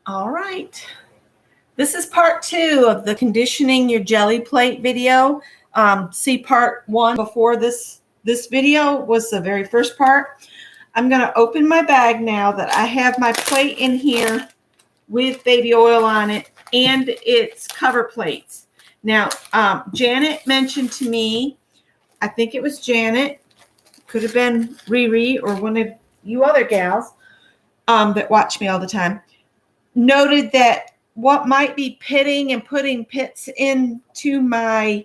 All right. This is part 2 of the conditioning your jelly plate video. See part 1 before this video was the very first part. I'm going to open my bag now that I have my plate in here with baby oil on it and its cover plates. Now, Janet mentioned to me, I think it was Janet, could have been Riri or one of you other gals that watch me all the time, noted that what might be pitting and putting pits into my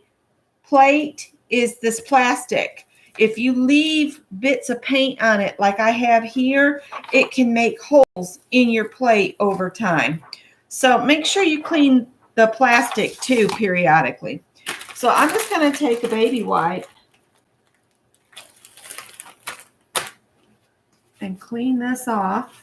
plate is this plastic. If you leave bits of paint on it like I have here, it can make holes in your plate over time. So make sure you clean the plastic too periodically. So I'm just going to take a baby wipe and clean this off.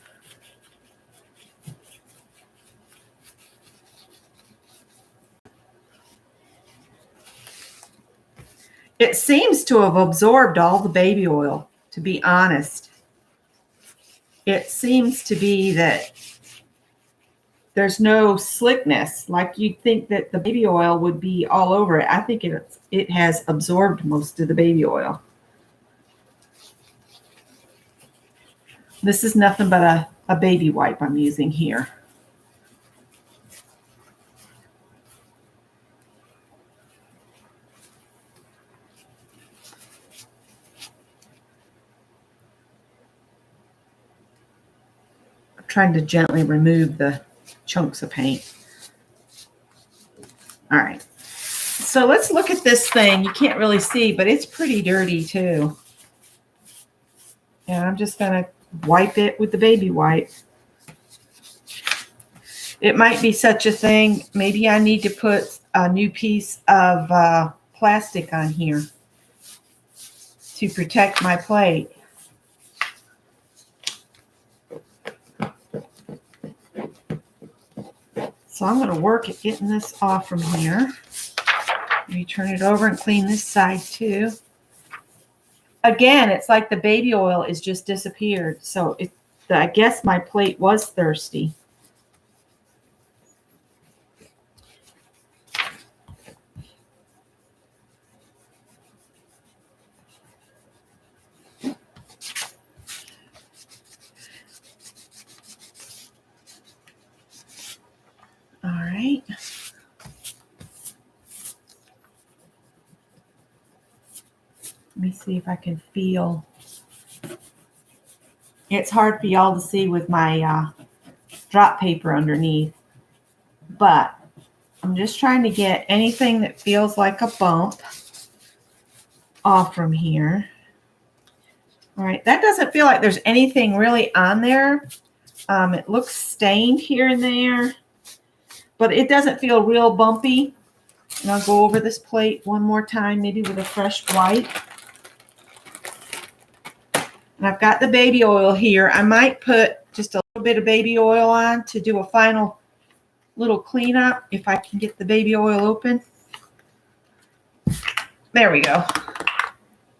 It seems to have absorbed all the baby oil, to be honest. It seems to be that there's no slickness, like you'd think that the baby oil would be all over it. I think it has absorbed most of the baby oil. This is nothing but a baby wipe I'm using here. I'm trying to gently remove the chunks of paint. All right. So let's look at this thing. You can't really see, but it's pretty dirty too. And I'm just going to wipe it with the baby wipe. It might be such a thing. Maybe I need to put a new piece of plastic on here to protect my plate. So I'm going to work at getting this off from here. Let me turn it over and clean this side too. Again, it's like the baby oil is just disappeared. So I guess my plate was thirsty. All right. Let me see if I can feel. It's hard for y'all to see with my drop paper underneath, but I'm just trying to get anything that feels like a bump off from here. All right, that doesn't feel like there's anything really on there. It looks stained here and there, but it doesn't feel real bumpy. And I'll go over this plate one more time, maybe with a fresh wipe. And I've got the baby oil here. I might put just a little bit of baby oil on to do a final little cleanup if I can get the baby oil open. There we go.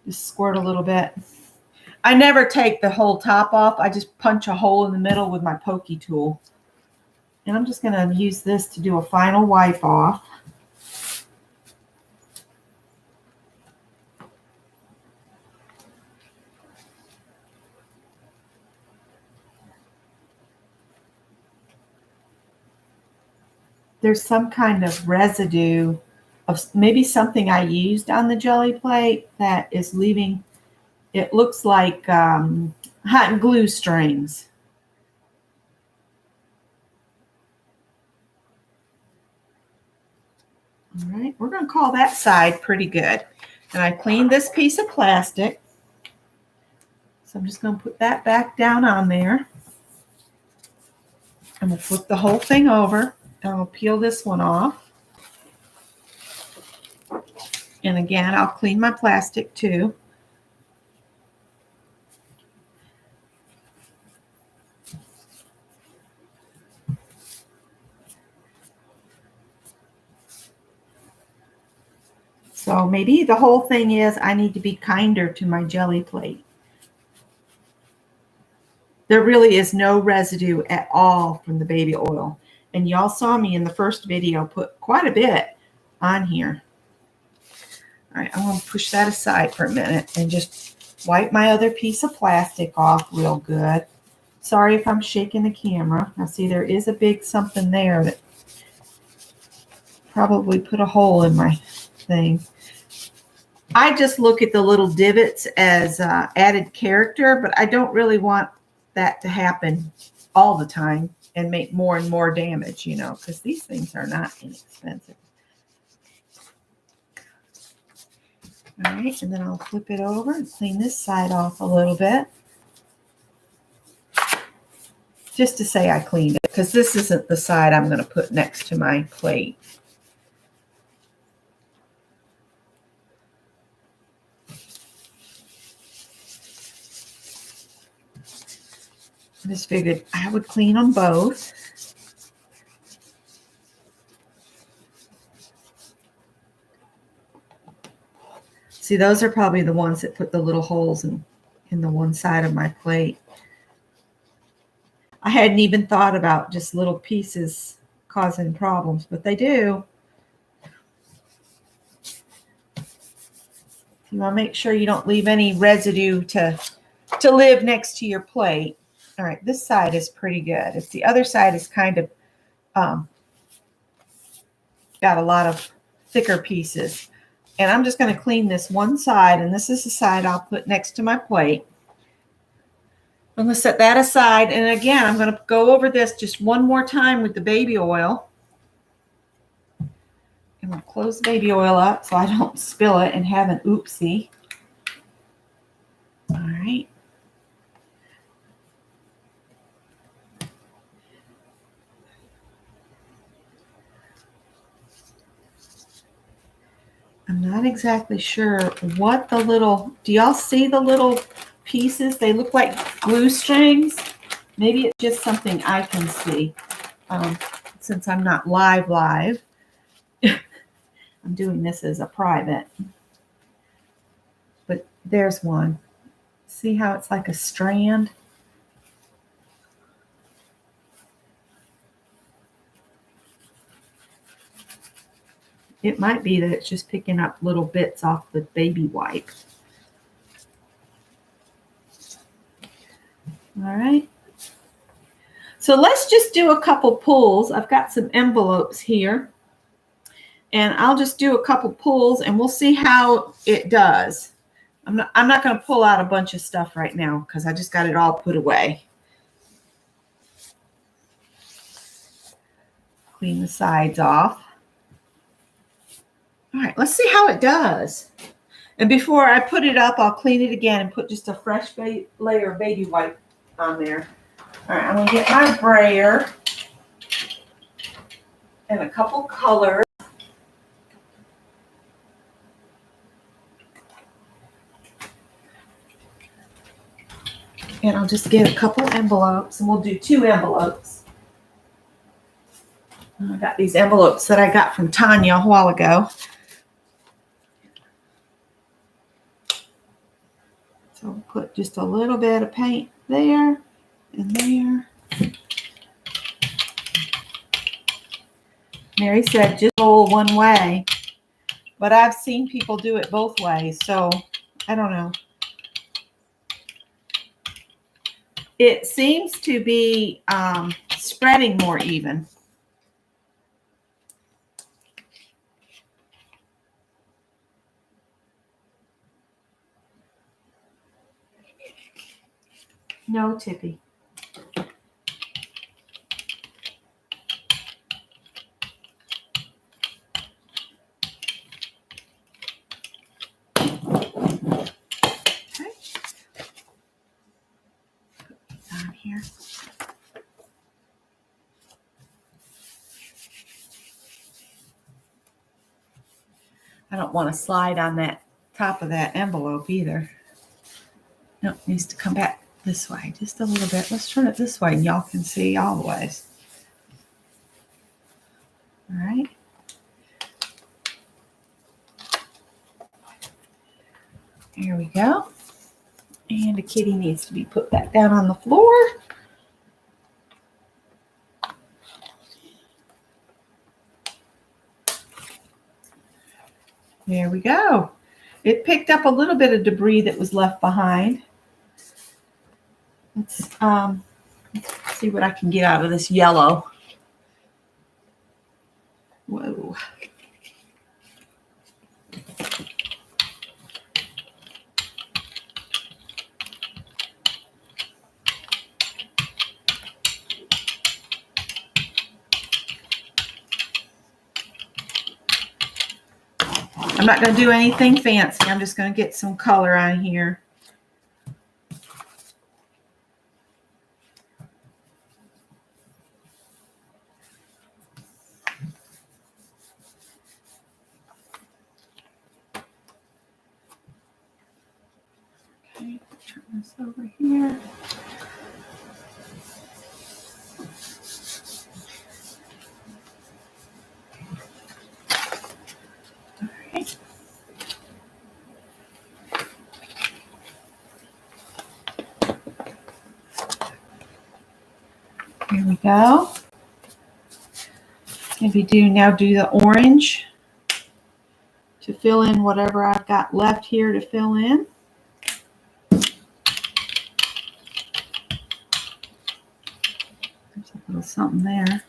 Just squirt a little bit. I never take the whole top off. I just punch a hole in the middle with my pokey tool. And I'm just going to use this to do a final wipe off. There's some kind of residue of maybe something I used on the jelly plate that is leaving. It looks like hot glue strings. All right, we're going to call that side pretty good. And I cleaned this piece of plastic. So I'm just going to put that back down on there. And we'll flip the whole thing over. And I'll peel this one off. And again, I'll clean my plastic too. So maybe the whole thing is I need to be kinder to my jelly plate. There really is no residue at all from the baby oil. And y'all saw me in the first video put quite a bit on here. All right, I'm going to push that aside for a minute and just wipe my other piece of plastic off real good. Sorry if I'm shaking the camera. Now see, there is a big something there that probably put a hole in my thing. I just look at the little divots as added character, but I don't really want that to happen all the time and make more and more damage, you know, because these things are not inexpensive. All right, and then I'll flip it over and clean this side off a little bit. Just to say I cleaned it, because this isn't the side I'm going to put next to my plate. I just figured I would clean them both. See, those are probably the ones that put the little holes in the one side of my plate. I hadn't even thought about just little pieces causing problems, but they do. You want to make sure you don't leave any residue to live next to your plate. All right, this side is pretty good. It's the other side is kind of got a lot of thicker pieces. And I'm just going to clean this one side, and this is the side I'll put next to my plate. I'm going to set that aside, and again, I'm going to go over this just one more time with the baby oil. I'm going to close the baby oil up so I don't spill it and have an oopsie. All right. I'm not exactly sure what the little, do y'all see the little pieces? They look like glue strings. Maybe it's just something I can see. Since I'm not live. I'm doing this as a private. But there's one. See how it's like a strand? It might be that it's just picking up little bits off the baby wipe. All right. So let's just do a couple pulls. I've got some envelopes here. And I'll just do a couple pulls and we'll see how it does. I'm not going to pull out a bunch of stuff right now because I just got it all put away. Clean the sides off. All right, let's see how it does. And before I put it up, I'll clean it again and put just a fresh layer of baby wipe on there. All right, I'm going to get my brayer and a couple colors. And I'll just get a couple envelopes, and we'll do 2 envelopes. I got these envelopes that I got from Tanya a while ago. So we'll put just a little bit of paint there and there. Mary said just roll one way, but I've seen people do it both ways, so I don't know. It seems to be spreading more even. No, Tippy. Here. I don't want to slide on that top of that envelope either. No, it needs to come back this way just a little bit. Let's turn it this way and y'all can see all the ways. All right. Here we go. And the kitty needs to be put back down on the floor. There we go. It picked up a little bit of debris that was left behind. Let's see what I can get out of this yellow. Whoa. I'm not going to do anything fancy. I'm just going to get some color on here. Okay, turn this over here. Here we go. Maybe now do the orange to fill in whatever I've got left here to fill in. There's a little something there.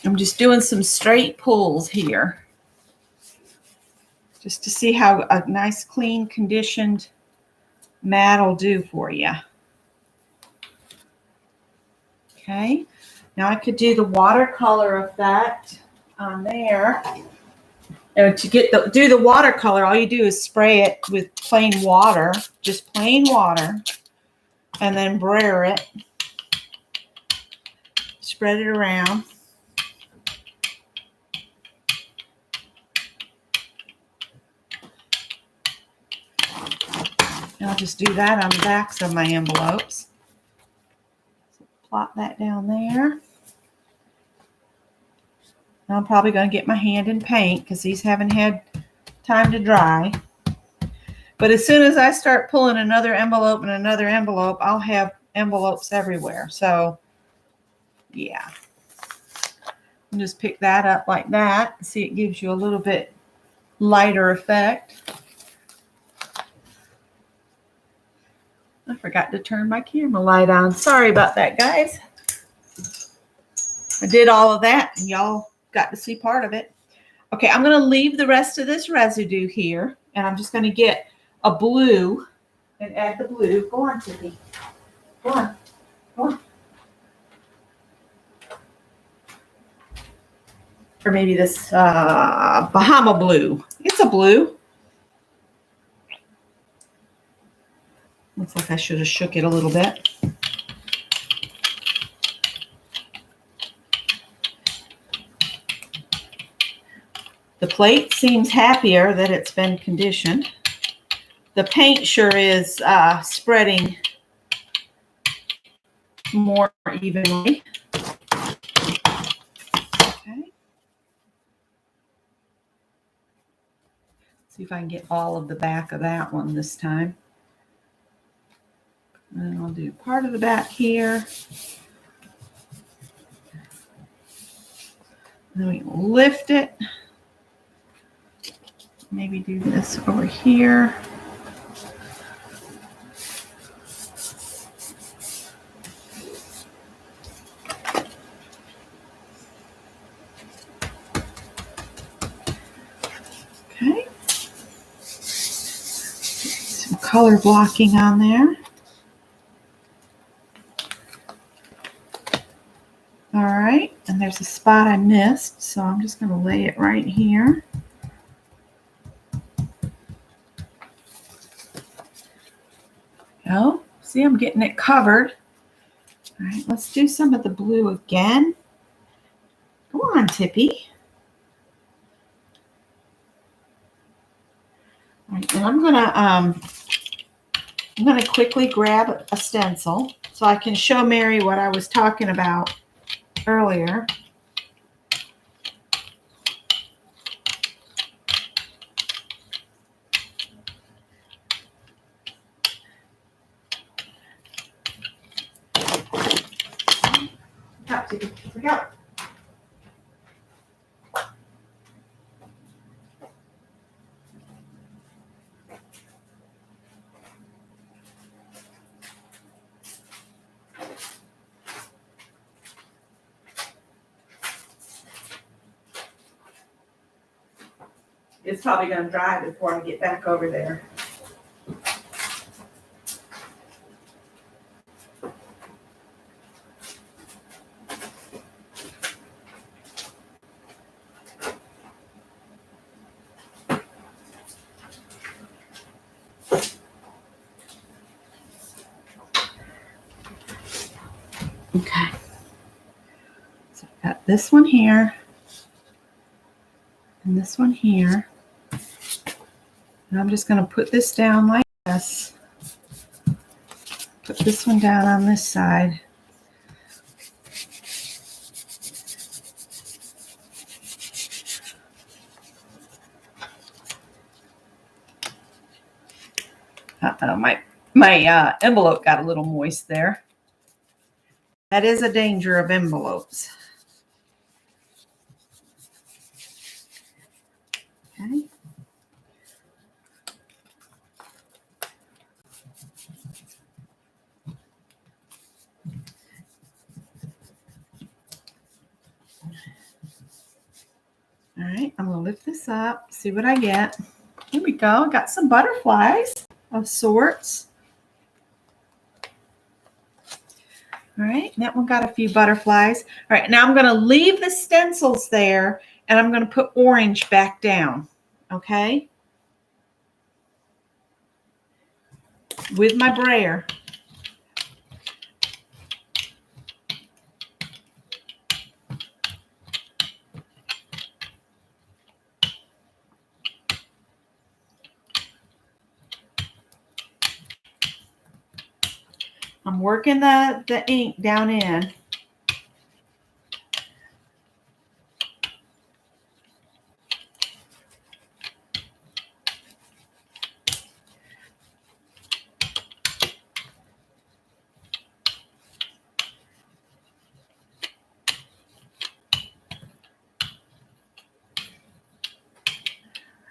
I'm just doing some straight pulls here, just to see how a nice, clean, conditioned mat will do for you. Okay, now I could do the watercolor effect on there. And to do the watercolor, all you do is spray it with plain water, just plain water, and then brayer it. Spread it around. And I'll just do that on the backs of my envelopes. So plop that down there. Now I'm probably going to get my hand in paint because these haven't had time to dry. But as soon as I start pulling another envelope and another envelope, I'll have envelopes everywhere. So, yeah. And just pick that up like that. See, it gives you a little bit lighter effect. I forgot to turn my camera light on. Sorry about that, guys. I did all of that, and y'all got to see part of it. Okay, I'm going to leave the rest of this residue here, and I'm just going to get a blue and add the blue. Go on, Tiffy. Go on. Go on. Or maybe this Bahama blue. It's a blue. Looks like I should have shook it a little bit. The plate seems happier that it's been conditioned. The paint sure is spreading more evenly. Okay. See if I can get all of the back of that one this time. And I'll do part of the back here. Then we lift it. Maybe do this over here. Okay. Some color blocking on there. All right, and there's a spot I missed, so I'm just going to lay it right here. Oh, see, I'm getting it covered. All right, let's do some of the blue again. Go on, Tippy. All right, and I'm gonna quickly grab a stencil so I can show Mary what I was talking about earlier. Here we go. It's probably going to dry before I get back over there. Okay. So I've got this one here and this one here. And I'm just going to put this down like this. Put this one down on this side. My envelope got a little moist there. That is a danger of envelopes. Okay. All right, I'm going to lift this up, see what I get. Here we go. I got some butterflies of sorts. All right, that one got a few butterflies. All right, now I'm going to leave the stencils there, and I'm going to put orange back down, okay, with my brayer. I'm working the ink down in.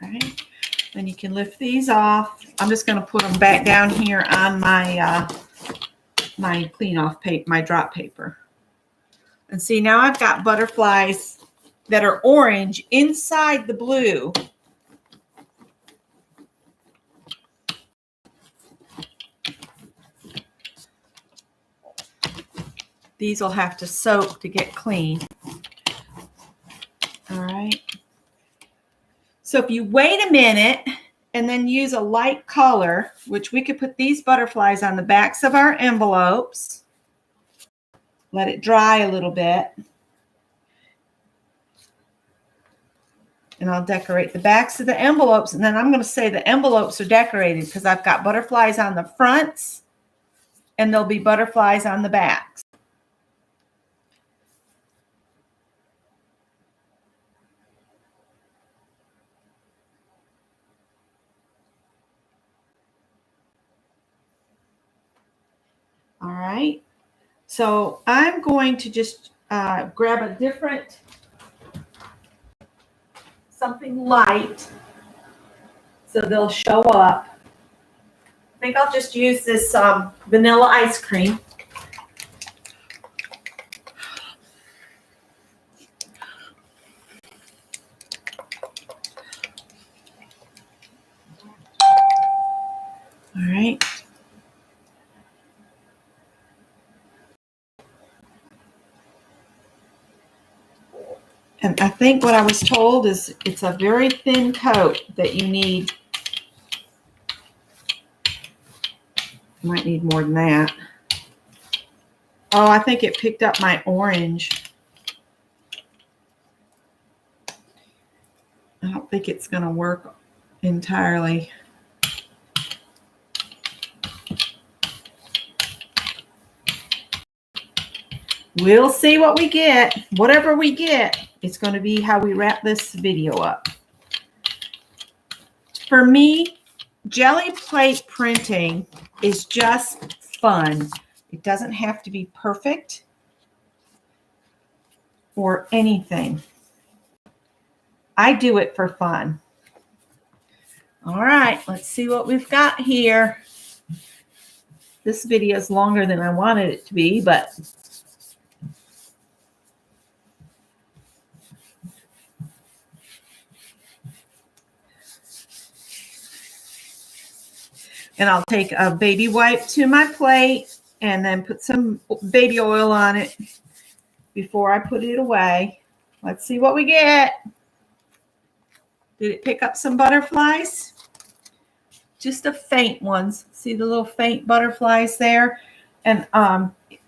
All right, then you can lift these off. I'm just going to put them back down here on my my clean off paper, my drop paper. And see, now I've got butterflies that are orange inside the blue. These will have to soak to get clean. All right. So if you wait a minute and then use a light color, which we could put these butterflies on the backs of our envelopes, let it dry a little bit. And I'll decorate the backs of the envelopes. And then I'm going to say the envelopes are decorated because I've got butterflies on the fronts and there'll be butterflies on the backs. All right. So I'm going to just grab a different, something light so they'll show up. I think I'll just use this vanilla ice cream. All right. And I think what I was told is it's a very thin coat that you need. You might need more than that. Oh, I think it picked up my orange. I don't think it's going to work entirely. We'll see what we get. Whatever we get, it's going to be how we wrap this video up. For me, jelly plate printing is just fun. It doesn't have to be perfect or anything. I do it for fun. All right, let's see what we've got here. This video is longer than I wanted it to be, but and I'll take a baby wipe to my plate and then put some baby oil on it before I put it away. Let's see what we get. Did it pick up some butterflies? Just a faint ones. See the little faint butterflies there? And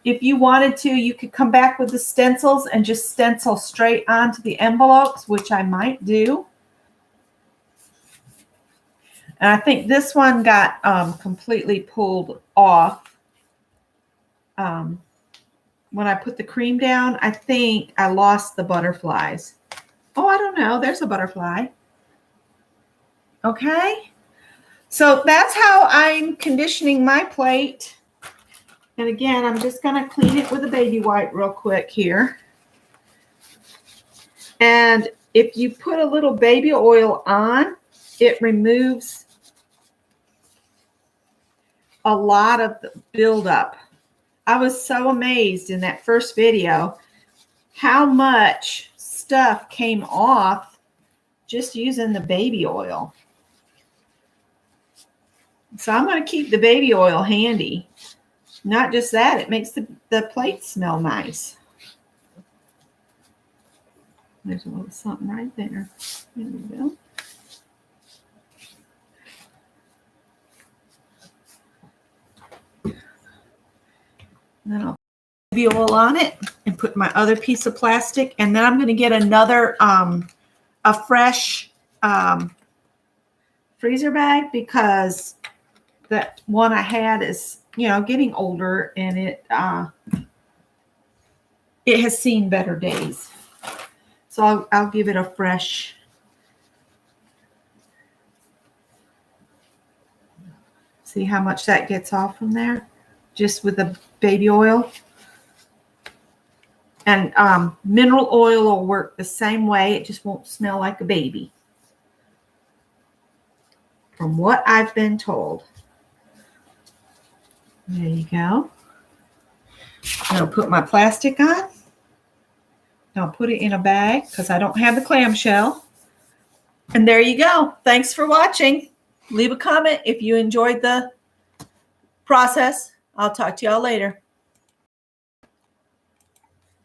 if you wanted to, you could come back with the stencils and just stencil straight onto the envelopes, which I might do. And I think this one got completely pulled off. When I put the cream down, I think I lost the butterflies. Oh, I don't know. There's a butterfly. Okay. So that's how I'm conditioning my plate. And again, I'm just going to clean it with a baby wipe real quick here. And if you put a little baby oil on, it removes a lot of the buildup. I was so amazed in that first video how much stuff came off just using the baby oil. So I'm going to keep the baby oil handy. Not just that, it makes the plate smell nice. There's a little something right there. There we go. And then I'll put baby oil on it and put my other piece of plastic. And then I'm going to get another, a fresh freezer bag, because that one I had is, you know, getting older, and it has seen better days. So I'll give it a fresh. See how much that gets off from there, just with the baby oil. And mineral oil will work the same way. It just won't smell like a baby, from what I've been told. There you go. I'll put my plastic on. I'll put it in a bag because I don't have the clamshell. And there you go. Thanks for watching. Leave a comment if you enjoyed the process. I'll talk to y'all later.